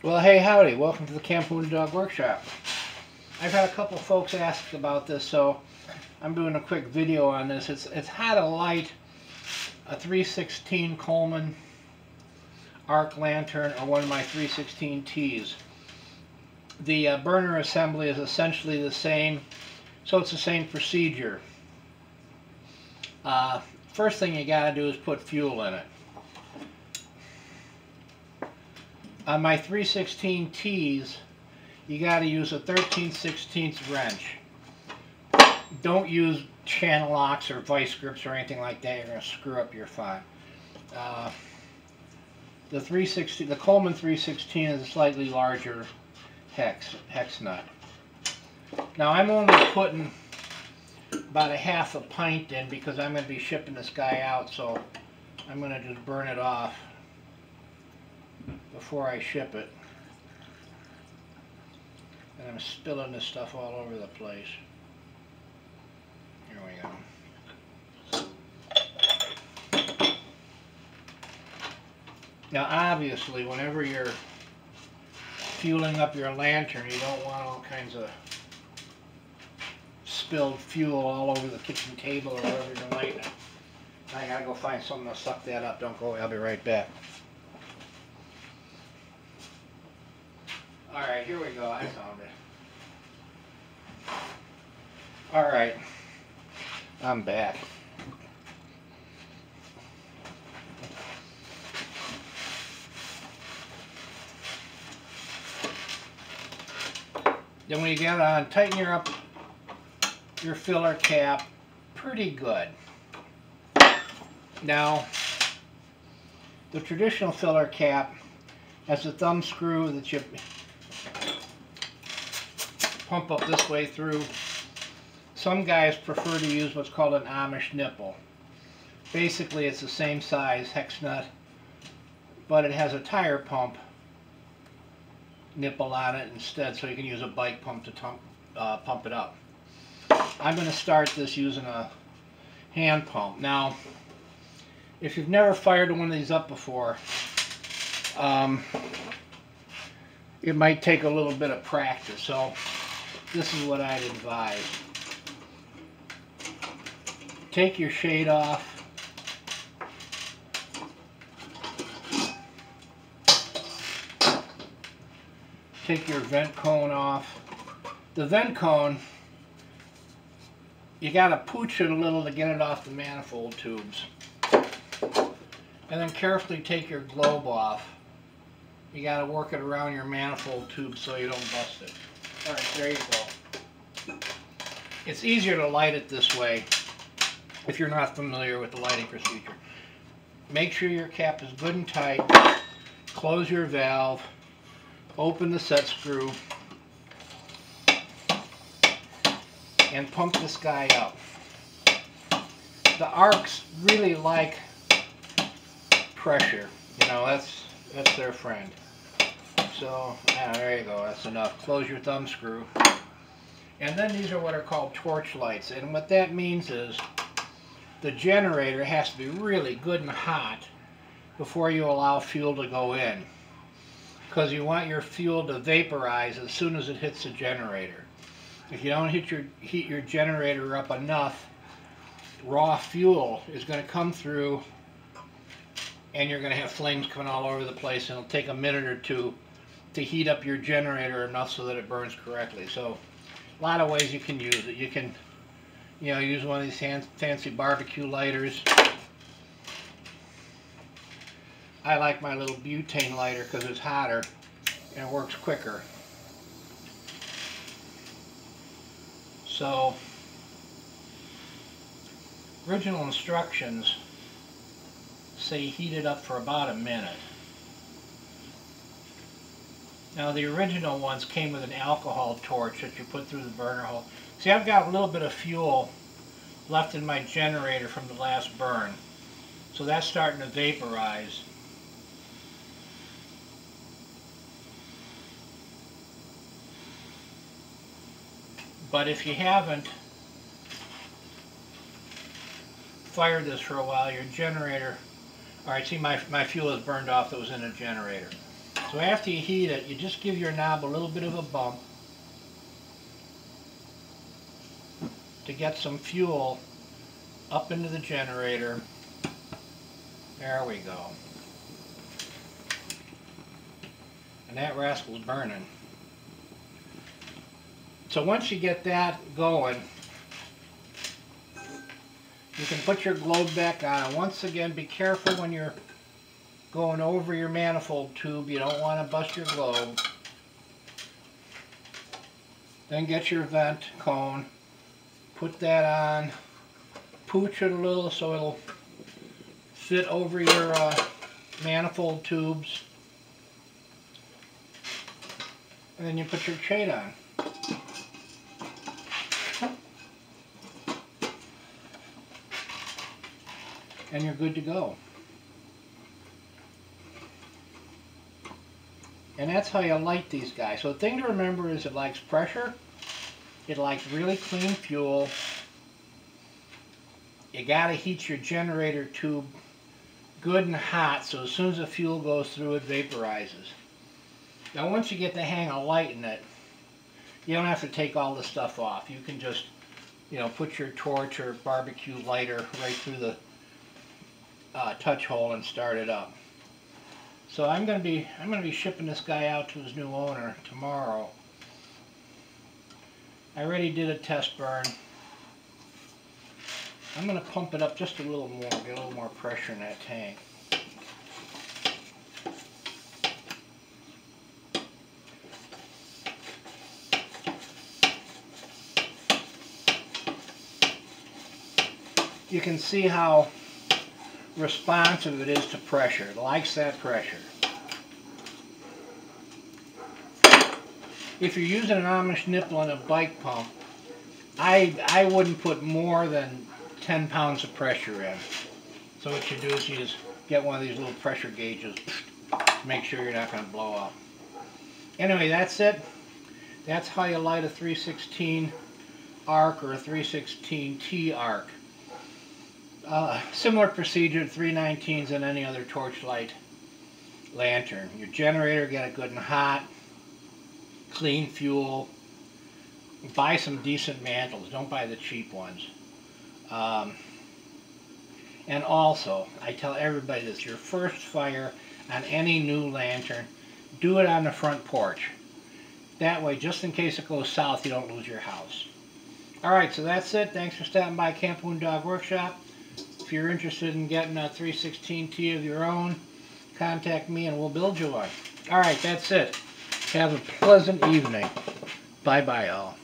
Well, hey, howdy. Welcome to the Camp Wounded Dog Workshop. I've had a couple folks ask about this, so I'm doing a quick video on this. It's how to light a 316 Coleman arc lantern or one of my 316Ts. The burner assembly is essentially the same, so it's the same procedure. First thing you gotta do is put fuel in it. On my 316Ts, you got to use a 13/16 wrench. Don't use channel locks or vice grips or anything like that. You're going to screw up your fun. The Coleman 316 is a slightly larger hex nut. Now I'm only putting about a half a pint in because I'm going to be shipping this guy out, so I'm going to just burn it off before I ship it. And I'm spilling this stuff all over the place. Here we go. Now obviously whenever you're fueling up your lantern, you don't want all kinds of spilled fuel all over the kitchen table or wherever you're lighting it. I gotta go find something to suck that up. Don't go, I'll be right back. Alright, here we go. I found it. Alright, I'm back. Then when you get on, tighten your filler cap pretty good. Now, the traditional filler cap has a thumb screw that you pump up this way through. Some guys prefer to use what's called an Amish nipple. Basically it's the same size hex nut, but it has a tire pump nipple on it instead, so you can use a bike pump to pump it up. I'm going to start this using a hand pump. Now if you've never fired one of these up before, it might take a little bit of practice, so this is what I'd advise. Take your shade off. Take your vent cone off. The vent cone, you gotta pooch it a little to get it off the manifold tubes. And then carefully take your globe off. You gotta work it around your manifold tube so you don't bust it. Alright, there you go. It's easier to light it this way if you're not familiar with the lighting procedure. Make sure your cap is good and tight. Close your valve. Open the set screw. And pump this guy up. The arcs really like pressure. You know, that's their friend. So, there you go, that's enough. Close your thumb screw. And then these are what are called torch lights. And what that means is the generator has to be really good and hot before you allow fuel to go in. Because you want your fuel to vaporize as soon as it hits the generator. If you don't heat your generator up enough, raw fuel is going to come through and you're going to have flames coming all over the place, and it'll take a minute or two to heat up your generator enough so that it burns correctly. So a lot of ways you can use it. You can, use one of these fancy barbecue lighters. I like my little butane lighter because it's hotter and it works quicker. So, original instructions say heat it up for about a minute. Now the original ones came with an alcohol torch that you put through the burner hole. See, I've got a little bit of fuel left in my generator from the last burn. So that's starting to vaporize. But if you haven't fired this for a while, your generator, alright, see my fuel is burned off that was in the generator. So after you heat it, you just give your knob a little bit of a bump to get some fuel up into the generator. There we go. And that rascal's burning. So once you get that going, you can put your globe back on. And once again, be careful when you're going over your manifold tube. You don't want to bust your globe. Then get your vent cone, put that on, pooch it a little so it'll fit over your manifold tubes. And then you put your chain on. And you're good to go. And that's how you light these guys. So the thing to remember is it likes pressure, it likes really clean fuel. You gotta heat your generator tube good and hot so as soon as the fuel goes through it vaporizes. Now once you get the hang of lighting it, you don't have to take all the stuff off. You can just, you know, put your torch or barbecue lighter right through the touch hole and start it up. So I'm going to be shipping this guy out to his new owner tomorrow. I already did a test burn. I'm going to pump it up just a little more, get a little more pressure in that tank. You can see how responsive it is to pressure. It likes that pressure. If you're using an Amish nipple and a bike pump, I wouldn't put more than 10 pounds of pressure in. So what you do is you just get one of these little pressure gauges, make sure you're not going to blow up. Anyway, that's it. That's how you light a 316 arc or a 316T arc. Similar procedure to 319s and any other torchlight lantern. Your generator, get it good and hot, clean fuel, buy some decent mantles, don't buy the cheap ones. And also, I tell everybody this, your first fire on any new lantern, do it on the front porch. That way, just in case it goes south, you don't lose your house. Alright, so that's it. Thanks for stopping by Camp Boondog Workshop. If you're interested in getting a 316T of your own, contact me and we'll build you one. Alright, that's it. Have a pleasant evening. Bye-bye, all.